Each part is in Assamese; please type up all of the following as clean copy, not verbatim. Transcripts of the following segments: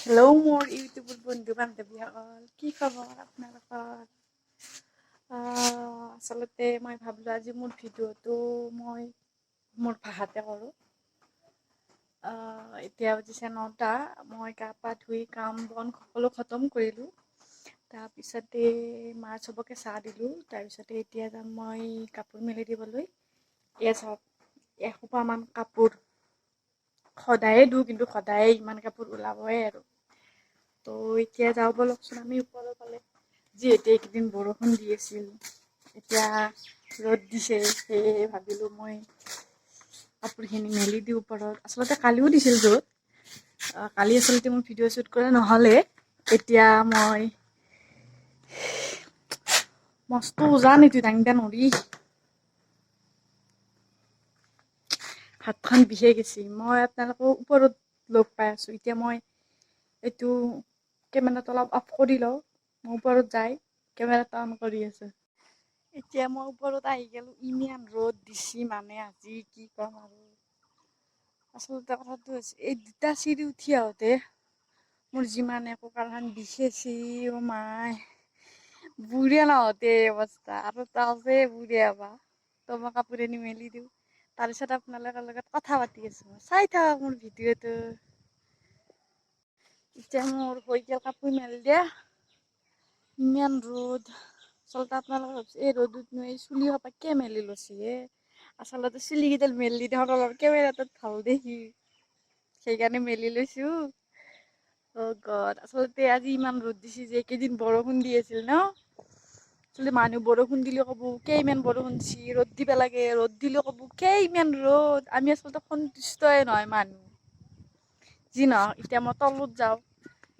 হেল্ল' মোৰ ইউটিউবৰ বন্ধু বান্ধৱীসকল, কি খবৰ আপোনালোকৰ? আচলতে মই ভাবিলোঁ আজি মোৰ ভিডিঅ'টো মই মোৰ ভাষাতে কৰোঁ। এতিয়া বাজিছে 9টা। মই গা পা ধুই কাম বন সকলো খতম কৰিলোঁ। তাৰপিছতে মাৰ চবকে চাহ দিলোঁ। তাৰপিছতে এতিয়া যাম মই কাপোৰ মেলি দিবলৈ। এয়া চাওক, এসোপামান কাপোৰ সদায়ে ধুওঁ, কিন্তু সদায়ে ইমান কাপোৰ ওলাবই আৰু। তো এতিয়া যাওঁ ব'লকচোন আমি ওপৰৰ ফালে, যিহেতু এইকেইদিন বৰষুণ দি আছিল, এতিয়া ৰ'দ দিছে, সেয়েহে ভাবিলোঁ মই কাপোৰখিনি মেলি দিওঁ ওপৰত। আচলতে কালিও দিছিল ৰ'দ। কালি আচলতে মোৰ ভিডিঅ' শ্বুট কৰা নহ'লে। এতিয়া মই মস্ত উজান এইটো দাঙিব নৰি। হাতখন বিষাই গৈছে। মই আপোনালোকক ওপৰত লগ পাই আছোঁ। এতিয়া মই এইটো কেমেৰাটো অলপ অফ কৰি লওঁ। মই ওপৰত যাই কেমেৰাটো অন কৰি আছোঁ। এতিয়া মই ওপৰত আহি গ'লোঁ। ইমান ৰ'দ দিছি মানে আজি কি ক'ম আৰু। আচলতে কথাটো হৈছে, এই দুটা চিৰি উঠি আহোঁতে মোৰ যিমান কঁকালখন বিষাইছি, অ' মাই। বুঢ়া নহওঁতে এই অৱস্থা, আৰু আছে বুঢ়া হ'বা। তো মই কাপোৰখিনি মেলি দিওঁ। তাৰপিছত আপোনালোকৰ লগত কথা পাতি আছোঁ। চাই থাকক মোৰ ভিডিঅ'টো। এতিয়া মোৰ হৈ গ'ল কাপোৰ মেলি দিয়া। ইমান ৰ'দ। আচলতে আপোনালোকে ভাবছে এই ৰ'দত এই চুলি সোপা কিয় মেলি লৈছে হে। আচলতে চুলিকেইডাল মেলি দেখোন অলপ কেমেৰাটোত ভাল দেখি, সেইকাৰণে মেলি লৈছোঁ। অ' গড, আচলতে আজি ইমান ৰ'দ দিছে যে, এইকেইদিন বৰষুণ দি আছিল ন। আচলতে মানুহ বৰষুণ দিলে ক'ব কিয় ইমান বৰষুণ দিছি, ৰ'দ দিব লাগে। ৰ'দ দিলে ক'ব কিয় ইমান ৰ'দ। আমি আচলতে সন্তুষ্টই নহয় মানুহ। যি নহওক, এতিয়া মই তলত যাওঁ।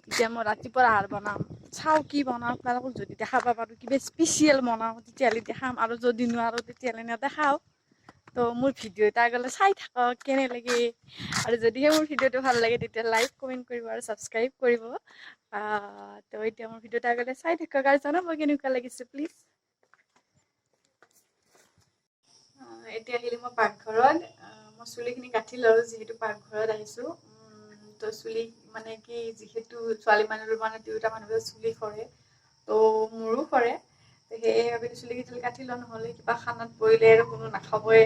এতিয়া মই ৰাতিপুৱাৰ আহাৰ বনাম। চাওঁ কি বনাওঁ, আপোনালোকক যদি দেখাব পাৰোঁ কিবা স্পেচিয়েল বনাওঁ তেতিয়াহ'লে দেখাম, আৰু যদি নোৱাৰোঁ তেতিয়াহ'লে নেদেখাওঁ। তো মোৰ ভিডিঅ' এটা আগলৈ চাই থাকক কেনে লাগে। আৰু যদিহে মোৰ ভিডিঅ'টো ভাল লাগে তেতিয়া লাইক, কমেণ্ট কৰিব আৰু ছাবস্ক্ৰাইব কৰিব। তো এতিয়া মোৰ ভিডিঅ'টো আগলৈ চাই থাকক আৰু জনাব কেনেকুৱা লাগিছে প্লিজ। এতিয়া আহিলোঁ মই পাকঘৰত। মই চুলিখিনি কাটি লওঁ যিহেতু পাকঘৰত আহিছোঁ। তো চুলি মানে কি, যিহেতু ছোৱালী মানুহৰ মানে দুয়োটা মানুহৰ চুলি সৰে, তো মোৰো সৰে। সেয়ে ভাবিলোঁ চুলিকেইডাল কাটি লওঁ, নহ'লে কিবা খানাত পৰিলে আৰু কোনো নাখাবই।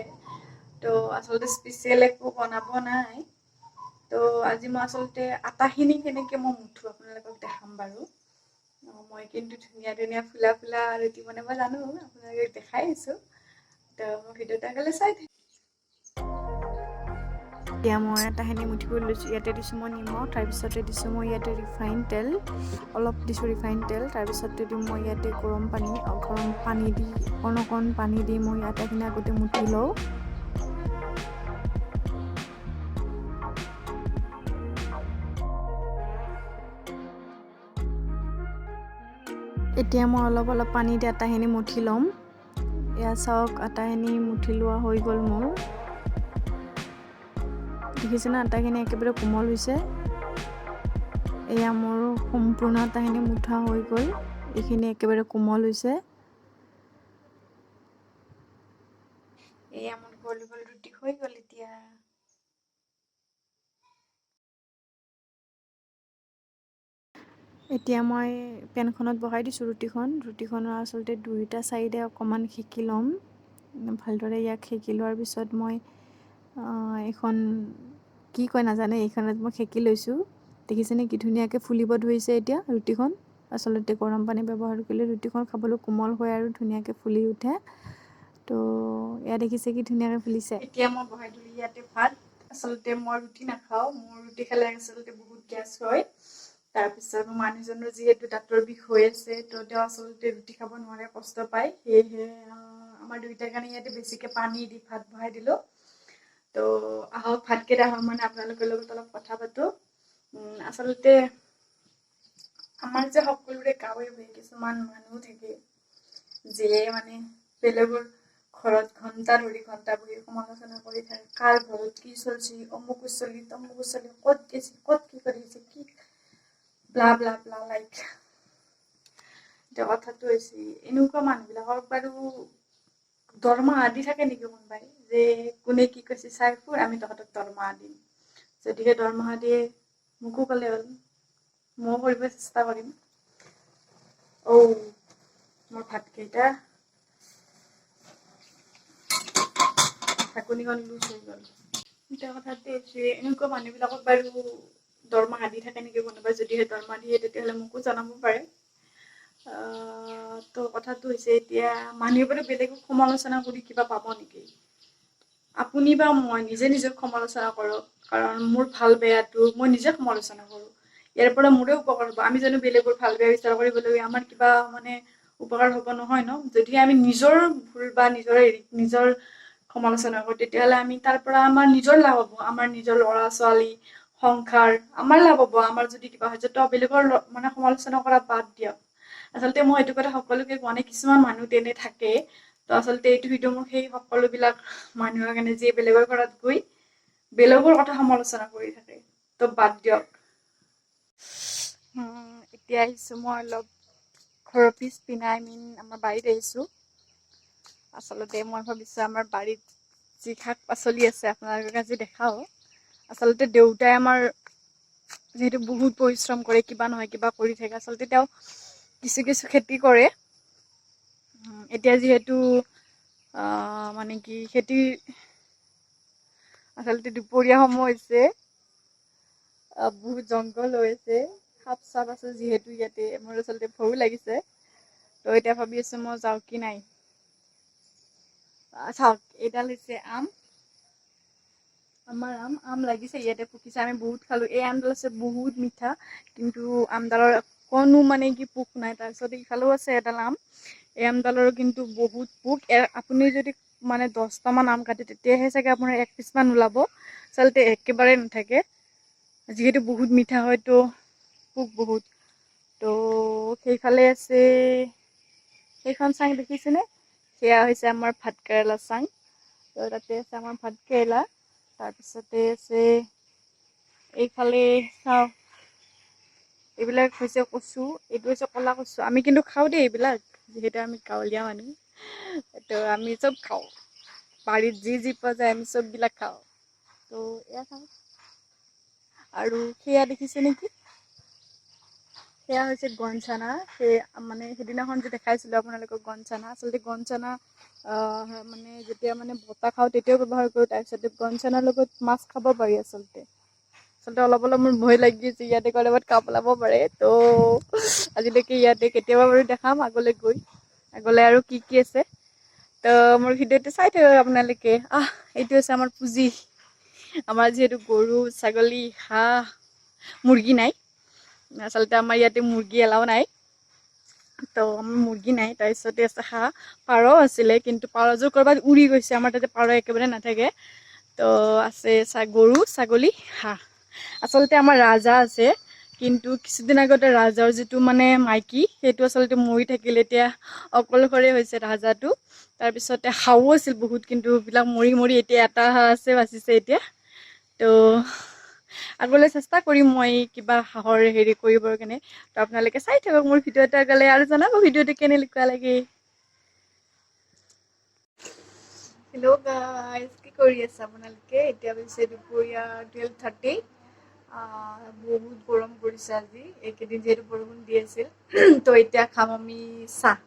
তো আচলতে স্পেচিয়েল একো বনাব নাই। তো আজি মই আচলতে আটাখিনি কেনেকৈ মই মুঠো আপোনালোকক দেখাম বাৰু। মই কিন্তু ধুনীয়া ধুনীয়া ফুলা ফুলা ৰুটি বনাব জানো, আপোনালোকক দেখাই আছোঁ। তো মোৰ ভিডিঅ'টো আগলৈ চাই থাকক। এতিয়া মই আটাখিনি মুঠিব লৈছোঁ। ইয়াতে দিছোঁ মই নিমখ, তাৰপিছতে দিছোঁ মই ইয়াতে ৰিফাইন তেল, অলপ দিছোঁ ৰিফাইন তেল। তাৰপিছতে দিওঁ মই ইয়াতে গৰম পানী দি অকণ পানী দি মই আটাখিনি আগতে মুঠি লওঁ। এতিয়া মই অলপ অলপ পানী দি আটাখিনি মুঠি ল'ম। এয়া চাওক, আটাখিনি মুঠি লোৱা হৈ গ'ল মোৰ। দেখিছেনে আটাখিনি একেবাৰে কোমল হৈছে। এয়া মোৰ সম্পূৰ্ণ আটাখিনি মুঠা হৈ গ'ল। এইখিনি একেবাৰে কোমল হৈছে। এয়া মোৰ গোল গোল ৰুটি হৈ গ'ল এতিয়া। এতিয়া মই পেনখনত বহাই দিছোঁ ৰুটিখনৰ আচলতে দুয়োটা চাইডে অকণমান সেকি ল'ম। ভালদৰে ইয়াক সেকি লোৱাৰ পিছত মই এখন কি কয় নাজানো, এইখনত মই সেকি লৈছোঁ। দেখিছেনে কি ধুনীয়াকৈ ফুলিব ধৰিছে এতিয়া ৰুটিখন। আচলতে গৰম পানী ব্যৱহাৰ কৰিলে ৰুটিখন খাবলৈ কোমল হয় আৰু ধুনীয়াকৈ ফুলি উঠে। তো এয়া দেখিছে কি ধুনীয়াকৈ ফুলিছে। এতিয়া মই বহাই দিলোঁ ইয়াতে ভাত। আচলতে মই ৰুটি নাখাওঁ, মোৰ ৰুটি খালে আচলতে বহুত গেছ হয়। তাৰপিছত মোৰ মানুহজনৰ যিহেতু দাঁতৰ বিষ হৈ আছে, তো তেওঁ আচলতে ৰুটি খাব নোৱাৰে, কষ্ট পায়। সেয়েহে আমাৰ দুয়োটাৰ কাৰণে ইয়াতে বেছিকৈ পানী দি ভাত বহাই দিলোঁ। তো আহক ভাতকেইটা আহক, মানে আপোনালোকৰ লগত অলপ কথা পাতোঁ। আচলতে আমাৰ যে সকলোৰে গাঁৱে ভূঞে কিছুমান মানুহ থাকে, যিয়ে মানে বেলেগৰ ঘৰত ঘণ্টা ধৰি ঘণ্টা বহি সমালোচনা কৰি থাকে। কাৰ ঘৰত কি চলছি, অমুক চলি তমুক চলি, ক'ত গেছি, ক'ত কি কৰিছে, কি ব্লা ব্লা ব্লা লাইক। এতিয়া কথাটো হৈছে, এনেকুৱা মানুহবিলাকক বাৰু দৰমহা দি থাকে নেকি কোনোবাই, যে কোনে কি কৈছে চাই ফুৰ, আমি তহঁতক দৰমহা দিম। যদিহে দৰমহা দিয়ে মোকো ক'লে হ'ল। মই কৰিব চেষ্টা কৰিম। মোৰ ভাতকেইটা ঢাকনিখন লুজ হৈ গ'ল। এতিয়া কথাটো হৈছে এনেকুৱা মানুহবিলাকক বাৰু দৰমহা দি থাকে নেকি কোনোবাই? যদিহে দৰমহা দিয়ে তেতিয়াহ'লে মোকো জনাব পাৰে। তো কথাটো হৈছে এতিয়া মানুহে বাৰু বেলেগক সমালোচনা কৰি কিবা পাব নেকি? আপুনি বা মই নিজে নিজক সমালোচনা কৰক, কাৰণ মোৰ ভাল বেয়াটো মই নিজে সমালোচনা কৰোঁ। ইয়াৰ পৰা মোৰে উপকাৰ হ'ব। আমি জানো বেলেগৰ ভাল বেয়া বিচাৰ কৰিবলৈ আমাৰ কিবা মানে উপকাৰ হ'ব নহয় ন? যদিহে আমি নিজৰ ভুল বা নিজৰ সমালোচনা কৰোঁ তেতিয়াহ'লে আমি তাৰ পৰা আমাৰ নিজৰ লাভ হ'ব, আমাৰ নিজৰ ল'ৰা ছোৱালী সংসাৰ আমাৰ লাভ হ'ব। আমাৰ যদি কিবা হয় তো বেলেগৰ মানে সমালোচনা কৰা বাদ দিয়ক। আচলতে মই এইটো কথা সকলোকে কোৱা নাই, কিছুমান মানুহ তেনে থাকে। তো আচলতে এইটো ভিডিঅ' মোৰ সেই সকলোবিলাক মানুহৰ কাৰণে যিয়ে বেলেগৰ ঘৰত গৈ বেলেগৰ কথা সমালোচনা কৰি থাকে। তো বাদ দিয়ক। এতিয়া আহিছোঁ মই অলপ ঘৰৰ পিছ পিনে, আমাৰ বাৰীত আহিছোঁ। আচলতে মই ভাবিছোঁ আমাৰ বাৰীত যি শাক পাচলি আছে আপোনালোকক আজি দেখাওঁ। আচলতে দেউতাই আমাৰ যিহেতু বহুত পৰিশ্ৰম কৰে, কিবা নহয় কিবা কৰি থাকে। আচলতে তেওঁ কিছু কিছু খেতি কৰে। এতিয়া যিহেতু মানে কি খেতি আচলতে দুপৰীয়া সময় হৈছে, বহুত জংঘল হৈছে, সাপ চাপ আছে যিহেতু ইয়াতে, মোৰ আচলতে ভয়ো লাগিছে। তো এতিয়া ভাবি আছোঁ মই যাওঁ কি নাই। চাওক, এইডাল হৈছে আম। আমাৰ আম লাগিছে, ইয়াতে পকিছে। আমি বহুত খালোঁ। এই আমডাল আছে বহুত মিঠা, কিন্তু আমডালৰ অকণো মানে কি পোক নাই। তাৰপিছত ইফালেও আছে এডাল আম, এই আমডালৰ কিন্তু বহুত পোক। আপুনি যদি মানে 10টামান আম কাটে তেতিয়াহে চাগে আপোনাৰ 1 পিচমান ওলাব। আচলতে একেবাৰে নাথাকে, যিহেতু বহুত মিঠা হয়তো পোক বহুত। তো সেইফালে আছে, সেইখন চাং দেখিছেনে? সেয়া হৈছে আমাৰ ভাত কেৰেলা চাং। তো তাতে আছে আমাৰ ভাত কেৰেলা। তাৰপিছতে আছে এইফালে চাওঁ, এইবিলাক হৈছে কচু, এইটো হৈছে ক'লা কচু। আমি কিন্তু খাওঁ দেই এইবিলাক, যিহেতু আমি গাঁৱলীয়া মানুহ। তো আমি চব খাওঁ, বাৰীত যি যি পোৱা যায় আমি চববিলাক খাওঁ। তো এয়া খাওঁ। আৰু সেয়া দেখিছে নেকি? সেয়া হৈছে গনচানা। সেই মানে সেইদিনাখন যে দেখাইছিলোঁ আপোনালোকক গনচানা, আচলতে গনচানা মানে যেতিয়া মানে বতাহ খাওঁ তেতিয়াও ব্যৱহাৰ কৰোঁ। তাৰপিছতে গনচানাৰ লগত মাছ খাব পাৰি। আচলতে অলপ অলপ মোৰ ভয় লাগি আছে, ইয়াতে ক'ৰবাত কাপ ওলাব পাৰে। তো আজিলৈকে ইয়াতে কেতিয়াবা বাৰু দেখাম আগলৈ গৈ, আগলৈ আৰু কি কি আছে। তো মোৰ ভিডিঅ'টো চাই থাকক আপোনালোকে। এইটো হৈছে আমাৰ পুঁজি। আমাৰ যিহেতু গৰু ছাগলী হাঁহ মুৰ্গী নাই, আচলতে আমাৰ ইয়াতে মুৰ্গী এলাও নাই। তো আমাৰ মুৰ্গী নাই। তাৰপিছতে আছে হাঁহ, পাৰ আছিলে, কিন্তু পাৰযোৰ ক'ৰবাত উৰি গৈছে। আমাৰ তাতে পাৰ একেবাৰে নাথাকে। তো আছে গৰু ছাগলী হাঁহ। আচলতে আমাৰ ৰাজহাঁহ আছে, কিন্তু কিছুদিন আগতে ৰাজহাঁহৰ যিটো মানে মাইকী, সেইটো আচলতে মৰি থাকিল। এতিয়া অকলশৰে হৈছে ৰাজহাঁহটো। তাৰপিছতে হাঁহো আছিল বহুত, কিন্তু সেইবিলাক মৰি মৰি এতিয়া এটা হাঁহ আছে বাচিছে এতিয়া। তো আগলৈ চেষ্টা কৰিম মই কিবা হাঁহৰ হেৰি কৰিবৰ কাৰণে। তো আপোনালোকে চাই থাকক মোৰ ভিডিঅ'টো আগলৈ, আৰু জনাব ভিডিঅ'টো কেনেকুৱা লাগে। হেল্ল' গাইজ, কি কৰি আছে আপোনালোকে? এতিয়া হৈছে দুপৰীয়া 12:30। বহুত গৰম পৰিছে আজি, এইকেইদিন যিহেতু বৰষুণ দি আছিল। তো এতিয়া খাম আমি চাহ।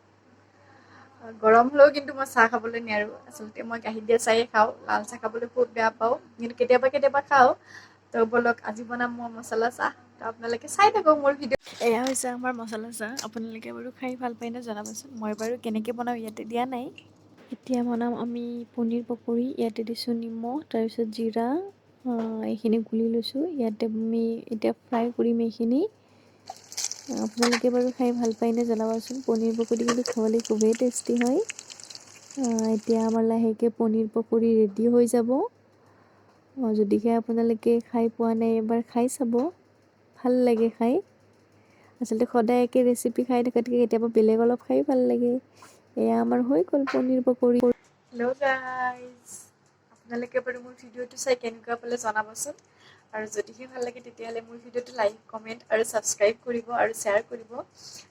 গৰম হ'লেও কিন্তু মই চাহ খাবলৈ নোৱাৰোঁ। আচলতে মই গাখীৰ দিয়া চাহেই খাওঁ, লাল চাহ খাবলৈ খুব বেয়া পাওঁ, কিন্তু কেতিয়াবা কেতিয়াবা খাওঁ। তো বলক আজি বনাম মই মছলা চাহ। তো আপোনালোকে চাই থাকক মোৰ ভিডিঅ'। এয়া হৈছে আমাৰ মছলা চাহ। আপোনালোকে বাৰু খাই ভাল পায় নে জনাবচোন। মই বাৰু কেনেকৈ বনাওঁ ইয়াতে দিয়া নাই। এতিয়া বনাম আমি পনীৰ পকৰি। ইয়াতে দিছোঁ নিমখ, তাৰপিছত জিৰা, এইখিনি গুলি লৈছোঁ। ইয়াতে আমি এতিয়া ফ্ৰাই কৰিম এইখিনি। আপোনালোকে বাৰু খাই ভাল পায়নে জনাবচোন। পনীৰ পকৰি কিন্তু খাবলৈ খুবেই টেষ্টি হয়। এতিয়া আমাৰ লাহেকৈ পনীৰ পকৰি ৰেডি হৈ যাব। যদিহে আপোনালোকে খাই পোৱা নাই এবাৰ খাই চাব, ভাল লাগে খাই। আচলতে সদায় একে ৰেচিপি খাই থকাতকৈ কেতিয়াবা বেলেগ অলপ খাই ভাল লাগে। এয়া আমাৰ হৈ গ'ল পনীৰ পকৰি। হেল্ল' গাইজ, আপোনালোকে বাৰু মোৰ ভিডিঅ'টো চাই কেনেকুৱা পালে জনাবচোন। আৰু যদিহে ভাল লাগে তেতিয়াহ'লে মোৰ ভিডিঅ'টো লাইক কমেণ্ট আৰু ছাবস্ক্ৰাইব কৰিব আৰু শ্বেয়াৰ কৰিব।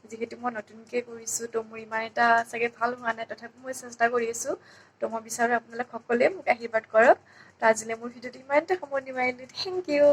যিহেতু মই নতুনকৈ কৰিছোঁ, তো মোৰ ইমান এটা চাগে ভাল হোৱা নাই, তথাপিও মই চেষ্টা কৰি আছোঁ। তো মই বিচাৰোঁ আপোনালোক সকলোৱে মোক আশীৰ্বাদ কৰক। তো আজিলৈ মোৰ ভিডিঅ'টো ইমানতে সামৰণি মাৰিলোঁ। Thank U.